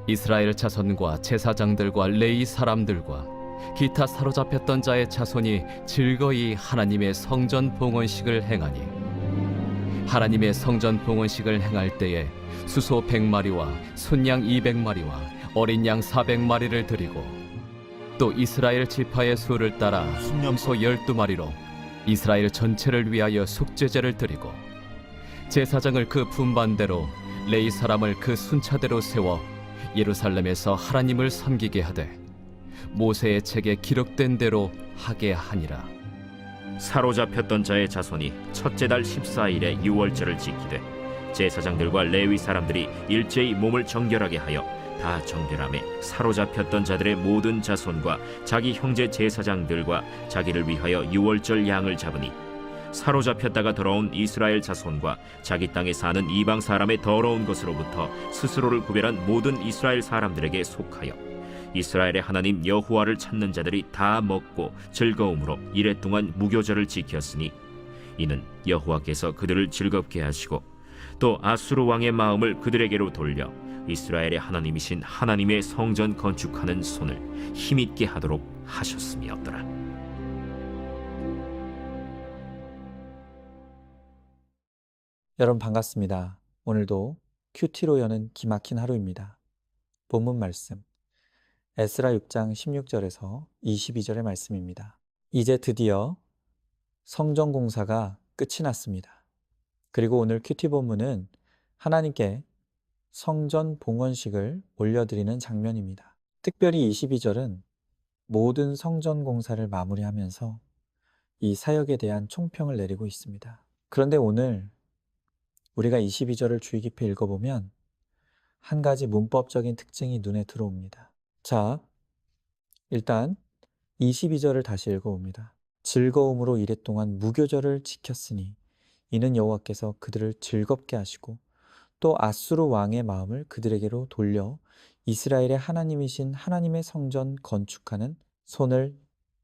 이스라엘 자손과 제사장들과 레위 사람들과 기타 사로잡혔던 자의 자손이 즐거이 하나님의 성전 봉헌식을 행하니 하나님의 성전 봉헌식을 행할 때에 수소 100마리와 순양 200마리와 어린 양 400마리를 드리고 또 이스라엘 지파의 수를 따라 순염소 12마리로 이스라엘 전체를 위하여 속죄제를 드리고 제사장을 그 분반대로 레위 사람을 그 순차대로 세워 예루살렘에서 하나님을 섬기게 하되 모세의 책에 기록된 대로 하게 하니라. 사로잡혔던 자의 자손이 첫째 달 14일에 유월절을 지키되 제사장들과 레위 사람들이 일제히 몸을 정결하게 하여 다 정결함에 사로잡혔던 자들의 모든 자손과 자기 형제 제사장들과 자기를 위하여 유월절 양을 잡으니 사로잡혔다가 돌아온 이스라엘 자손과 자기 땅에 사는 이방 사람의 더러운 것으로부터 스스로를 구별한 모든 이스라엘 사람들에게 속하여 이스라엘의 하나님 여호와를 찾는 자들이 다 먹고 즐거움으로 이레 동안 무교절을 지켰으니 이는 여호와께서 그들을 즐겁게 하시고 또 아수르 왕의 마음을 그들에게로 돌려 이스라엘의 하나님이신 하나님의 성전 건축하는 손을 힘있게 하도록 하셨음이었더라. 여러분 반갑습니다. 오늘도 큐티로 여는 기막힌 하루입니다. 본문 말씀 에스라 6장 16절에서 22절의 말씀입니다. 이제 드디어 성전 공사가 끝이 났습니다. 그리고 오늘 큐티 본문은 하나님께 성전 봉헌식을 올려드리는 장면입니다. 특별히 22절은 모든 성전 공사를 마무리하면서 이 사역에 대한 총평을 내리고 있습니다. 그런데 오늘 우리가 22절을 주의 깊이 읽어보면 한 가지 문법적인 특징이 눈에 들어옵니다. 자, 일단 22절을 다시 읽어봅니다. 즐거움으로 이레 동안 무교절을 지켰으니 이는 여호와께서 그들을 즐겁게 하시고 또 아수르 왕의 마음을 그들에게로 돌려 이스라엘의 하나님이신 하나님의 성전 건축하는 손을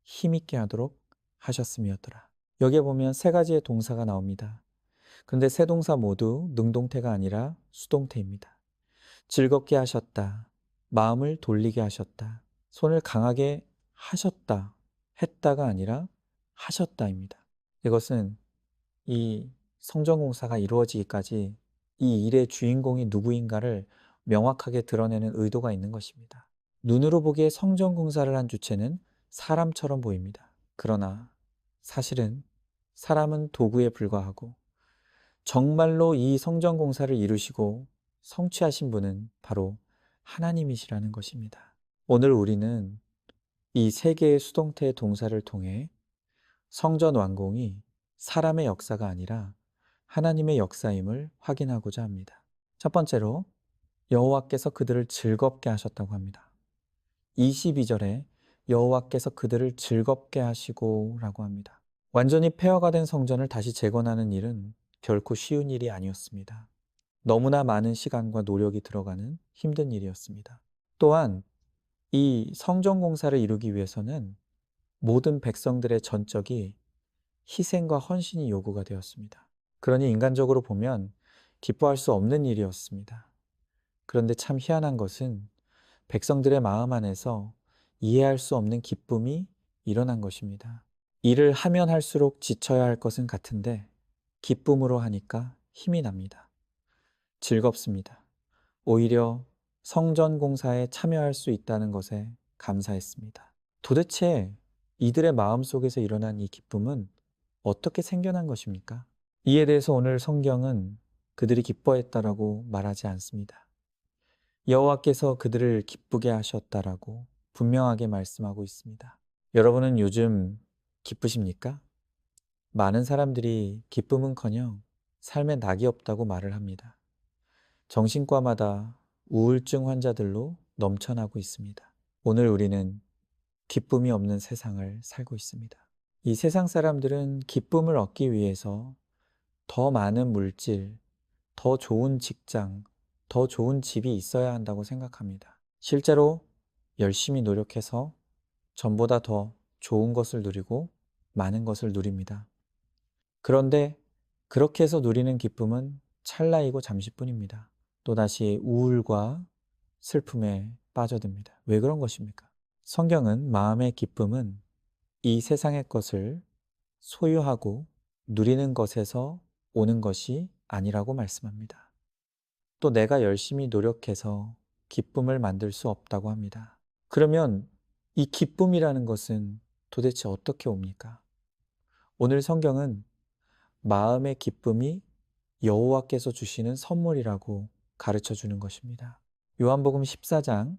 힘있게 하도록 하셨음이었더라. 여기에 보면 세 가지의 동사가 나옵니다. 그런데 세 동사 모두 능동태가 아니라 수동태입니다. 즐겁게 하셨다, 마음을 돌리게 하셨다, 손을 강하게 하셨다, 했다가 아니라 하셨다입니다. 이것은 이 성전공사가 이루어지기까지 이 일의 주인공이 누구인가를 명확하게 드러내는 의도가 있는 것입니다. 눈으로 보기에 성전공사를 한 주체는 사람처럼 보입니다. 그러나 사실은 사람은 도구에 불과하고 정말로 이 성전공사를 이루시고 성취하신 분은 바로 하나님이시라는 것입니다. 오늘 우리는 이 세 개의 수동태 동사를 통해 성전 완공이 사람의 역사가 아니라 하나님의 역사임을 확인하고자 합니다. 첫 번째로 여호와께서 그들을 즐겁게 하셨다고 합니다. 22절에 여호와께서 그들을 즐겁게 하시고 라고 합니다. 완전히 폐허가 된 성전을 다시 재건하는 일은 결코 쉬운 일이 아니었습니다. 너무나 많은 시간과 노력이 들어가는 힘든 일이었습니다. 또한 이 성전 공사를 이루기 위해서는 모든 백성들의 전적이 희생과 헌신이 요구가 되었습니다. 그러니 인간적으로 보면 기뻐할 수 없는 일이었습니다. 그런데 참 희한한 것은 백성들의 마음 안에서 이해할 수 없는 기쁨이 일어난 것입니다. 일을 하면 할수록 지쳐야 할 것은 같은데 기쁨으로 하니까 힘이 납니다. 즐겁습니다. 오히려 성전 공사에 참여할 수 있다는 것에 감사했습니다. 도대체 이들의 마음 속에서 일어난 이 기쁨은 어떻게 생겨난 것입니까? 이에 대해서 오늘 성경은 그들이 기뻐했다라고 말하지 않습니다. 여호와께서 그들을 기쁘게 하셨다라고 분명하게 말씀하고 있습니다. 여러분은 요즘 기쁘십니까? 많은 사람들이 기쁨은커녕 삶에 낙이 없다고 말을 합니다. 정신과마다 우울증 환자들로 넘쳐나고 있습니다. 오늘 우리는 기쁨이 없는 세상을 살고 있습니다. 이 세상 사람들은 기쁨을 얻기 위해서 더 많은 물질, 더 좋은 직장, 더 좋은 집이 있어야 한다고 생각합니다. 실제로 열심히 노력해서 전보다 더 좋은 것을 누리고 많은 것을 누립니다. 그런데 그렇게 해서 누리는 기쁨은 찰나이고 잠시뿐입니다. 또다시 우울과 슬픔에 빠져듭니다. 왜 그런 것입니까? 성경은 마음의 기쁨은 이 세상의 것을 소유하고 누리는 것에서 오는 것이 아니라고 말씀합니다. 또 내가 열심히 노력해서 기쁨을 만들 수 없다고 합니다. 그러면 이 기쁨이라는 것은 도대체 어떻게 옵니까? 오늘 성경은 마음의 기쁨이 여호와께서 주시는 선물이라고 가르쳐 주는 것입니다. 요한복음 14장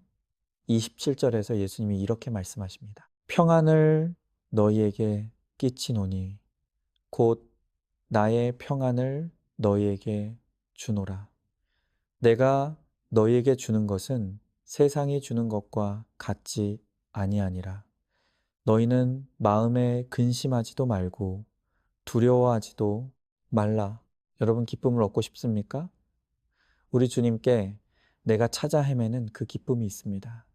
27절에서 예수님이 이렇게 말씀하십니다. 평안을 너희에게 끼치노니 곧 나의 평안을 너희에게 주노라. 내가 너희에게 주는 것은 세상이 주는 것과 같지 아니하니라. 너희는 마음에 근심하지도 말고 두려워하지도 말라. 여러분 기쁨을 얻고 싶습니까? 우리 주님께 내가 찾아 헤매는 그 기쁨이 있습니다.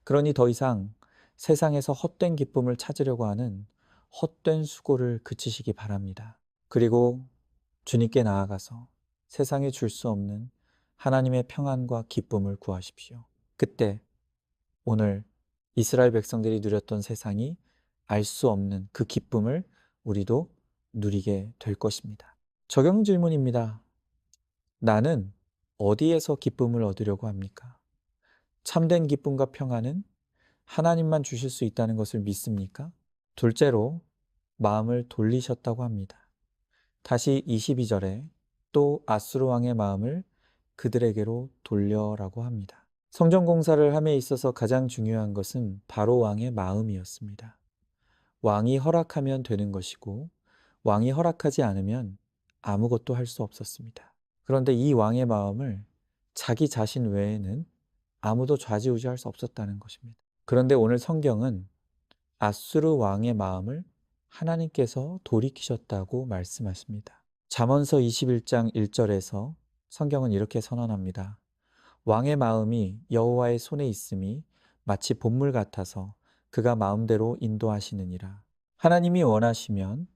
그러니 더 이상 세상에서 헛된 기쁨을 찾으려고 하는 헛된 수고를 그치시기 바랍니다. 그리고 주님께 나아가서 세상에 줄 수 없는 하나님의 평안과 기쁨을 구하십시오. 그때 오늘 이스라엘 백성들이 누렸던 세상이 알 수 없는 그 기쁨을 우리도 누리게 될 것입니다. 적용 질문입니다. 나는 어디에서 기쁨을 얻으려고 합니까? 참된 기쁨과 평안은 하나님만 주실 수 있다는 것을 믿습니까? 둘째로 마음을 돌리셨다고 합니다. 다시 22절에 또 아수르 왕의 마음을 그들에게로 돌려라고 합니다. 성전 공사를 함에 있어서 가장 중요한 것은 바로 왕의 마음이었습니다. 왕이 허락하면 되는 것이고 왕이 허락하지 않으면 아무것도 할 수 없었습니다. 그런데 이 왕의 마음을 자기 자신 외에는 아무도 좌지우지할 수 없었다는 것입니다. 그런데 오늘 성경은 아수르 왕의 마음을 하나님께서 돌이키셨다고 말씀하십니다. 잠언서 21장 1절에서 성경은 이렇게 선언합니다. 왕의 마음이 여호와의 손에 있음이 마치 봇물 같아서 그가 마음대로 인도하시느니라. 하나님이 원하시면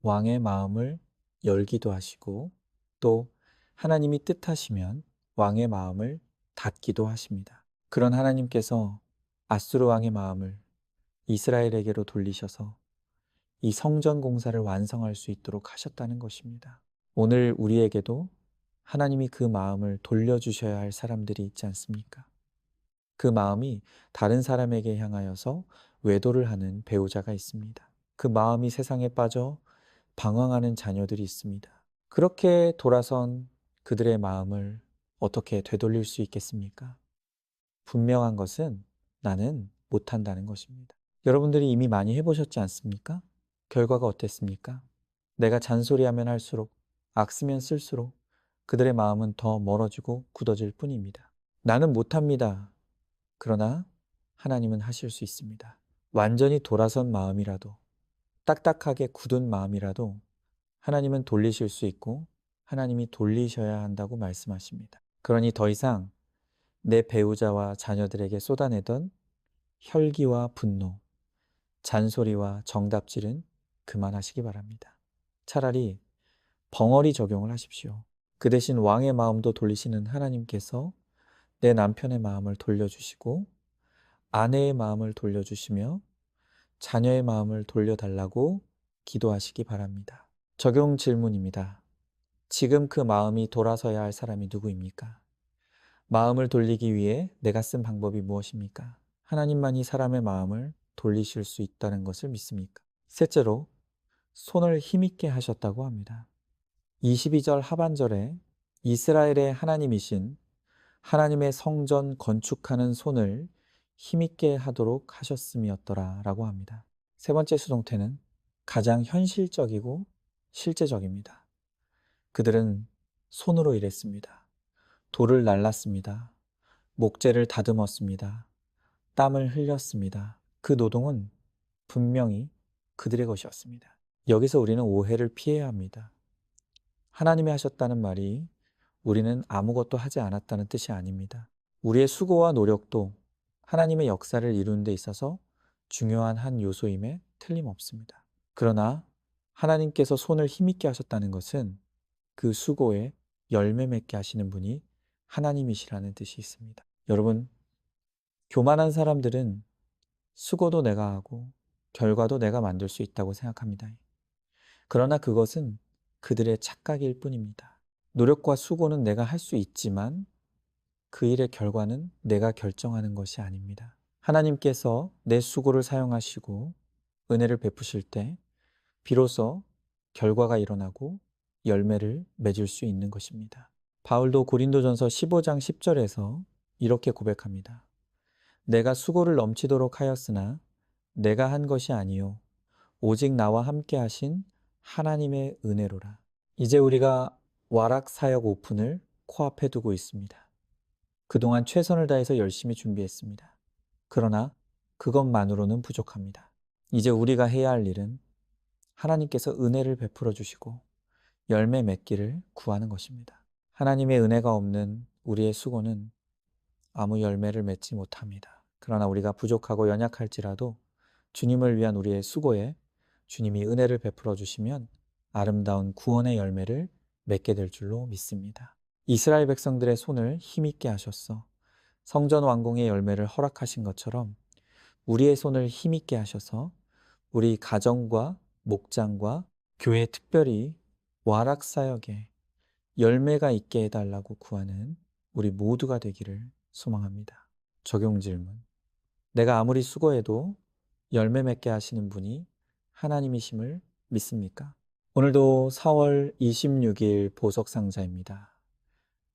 왕의 마음을 열기도 하시고 또 하나님이 뜻하시면 왕의 마음을 닫기도 하십니다. 그런 하나님께서 아수르 왕의 마음을 이스라엘에게로 돌리셔서 이 성전 공사를 완성할 수 있도록 하셨다는 것입니다. 오늘 우리에게도 하나님이 그 마음을 돌려주셔야 할 사람들이 있지 않습니까? 그 마음이 다른 사람에게 향하여서 외도를 하는 배우자가 있습니다. 그 마음이 세상에 빠져 방황하는 자녀들이 있습니다. 그렇게 돌아선 그들의 마음을 어떻게 되돌릴 수 있겠습니까? 분명한 것은 나는 못한다는 것입니다. 여러분들이 이미 많이 해보셨지 않습니까? 결과가 어땠습니까? 내가 잔소리하면 할수록, 악쓰면 쓸수록 그들의 마음은 더 멀어지고 굳어질 뿐입니다. 나는 못합니다. 그러나 하나님은 하실 수 있습니다. 완전히 돌아선 마음이라도, 딱딱하게 굳은 마음이라도 하나님은 돌리실 수 있고 하나님이 돌리셔야 한다고 말씀하십니다. 그러니 더 이상 내 배우자와 자녀들에게 쏟아내던 혈기와 분노, 잔소리와 정답질은 그만하시기 바랍니다. 차라리 벙어리 적용을 하십시오. 그 대신 왕의 마음도 돌리시는 하나님께서 내 남편의 마음을 돌려주시고 아내의 마음을 돌려주시며 자녀의 마음을 돌려달라고 기도하시기 바랍니다. 적용 질문입니다. 지금 그 마음이 돌아서야 할 사람이 누구입니까? 마음을 돌리기 위해 내가 쓴 방법이 무엇입니까? 하나님만이 사람의 마음을 돌리실 수 있다는 것을 믿습니까? 셋째로 손을 힘있게 하셨다고 합니다. 22절 하반절에 이스라엘의 하나님이신 하나님의 성전 건축하는 손을 힘있게 하도록 하셨음이었더라 라고 합니다. 세 번째 수동태는 가장 현실적이고 실제적입니다. 그들은 손으로 일했습니다. 돌을 날랐습니다. 목재를 다듬었습니다. 땀을 흘렸습니다. 그 노동은 분명히 그들의 것이었습니다. 여기서 우리는 오해를 피해야 합니다. 하나님이 하셨다는 말이 우리는 아무것도 하지 않았다는 뜻이 아닙니다. 우리의 수고와 노력도 하나님의 역사를 이루는 데 있어서 중요한 한 요소임에 틀림없습니다. 그러나 하나님께서 손을 힘있게 하셨다는 것은 그 수고에 열매 맺게 하시는 분이 하나님이시라는 뜻이 있습니다. 여러분, 교만한 사람들은 수고도 내가 하고 결과도 내가 만들 수 있다고 생각합니다. 그러나 그것은 그들의 착각일 뿐입니다. 노력과 수고는 내가 할 수 있지만 그 일의 결과는 내가 결정하는 것이 아닙니다. 하나님께서 내 수고를 사용하시고 은혜를 베푸실 때 비로소 결과가 일어나고 열매를 맺을 수 있는 것입니다. 바울도 고린도전서 15장 10절에서 이렇게 고백합니다. 내가 수고를 넘치도록 하였으나 내가 한 것이 아니요 오직 나와 함께 하신 하나님의 은혜로라. 이제 우리가 와락 사역 오픈을 코앞에 두고 있습니다. 그동안 최선을 다해서 열심히 준비했습니다. 그러나 그것만으로는 부족합니다. 이제 우리가 해야 할 일은 하나님께서 은혜를 베풀어 주시고 열매 맺기를 구하는 것입니다. 하나님의 은혜가 없는 우리의 수고는 아무 열매를 맺지 못합니다. 그러나 우리가 부족하고 연약할지라도 주님을 위한 우리의 수고에 주님이 은혜를 베풀어 주시면 아름다운 구원의 열매를 맺게 될 줄로 믿습니다. 이스라엘 백성들의 손을 힘있게 하셨어 성전 완공의 열매를 허락하신 것처럼 우리의 손을 힘있게 하셔서 우리 가정과 목장과 교회 특별히 와락 사역에 열매가 있게 해달라고 구하는 우리 모두가 되기를 소망합니다. 적용 질문. 내가 아무리 수고해도 열매 맺게 하시는 분이 하나님이심을 믿습니까? 오늘도 4월 26일 보석상자입니다.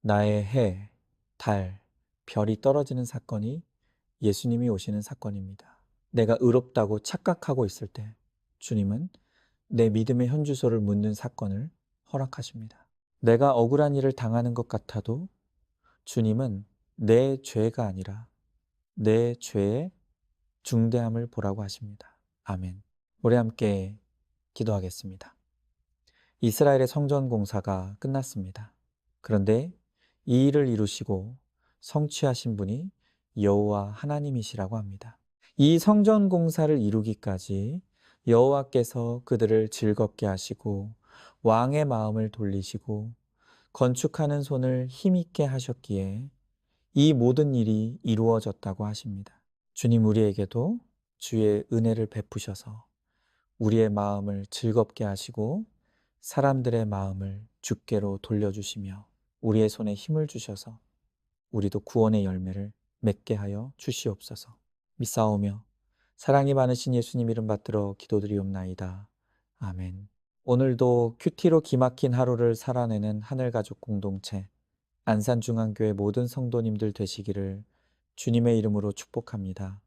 나의 해, 달, 별이 떨어지는 사건이 예수님이 오시는 사건입니다. 내가 의롭다고 착각하고 있을 때 주님은 내 믿음의 현주소를 묻는 사건을 허락하십니다. 내가 억울한 일을 당하는 것 같아도 주님은 내 죄가 아니라 내 죄의 중대함을 보라고 하십니다. 아멘. 우리 함께 기도하겠습니다. 이스라엘의 성전 공사가 끝났습니다. 그런데 이 일을 이루시고 성취하신 분이 여호와 하나님이시라고 합니다. 이 성전 공사를 이루기까지 여호와께서 그들을 즐겁게 하시고 왕의 마음을 돌리시고 건축하는 손을 힘있게 하셨기에 이 모든 일이 이루어졌다고 하십니다. 주님, 우리에게도 주의 은혜를 베푸셔서 우리의 마음을 즐겁게 하시고 사람들의 마음을 주께로 돌려주시며 우리의 손에 힘을 주셔서 우리도 구원의 열매를 맺게 하여 주시옵소서. 믿사오며 사랑이 많으신 예수님 이름 받들어 기도드리옵나이다. 아멘. 오늘도 큐티로 기막힌 하루를 살아내는 하늘가족 공동체 안산중앙교회 모든 성도님들 되시기를 주님의 이름으로 축복합니다.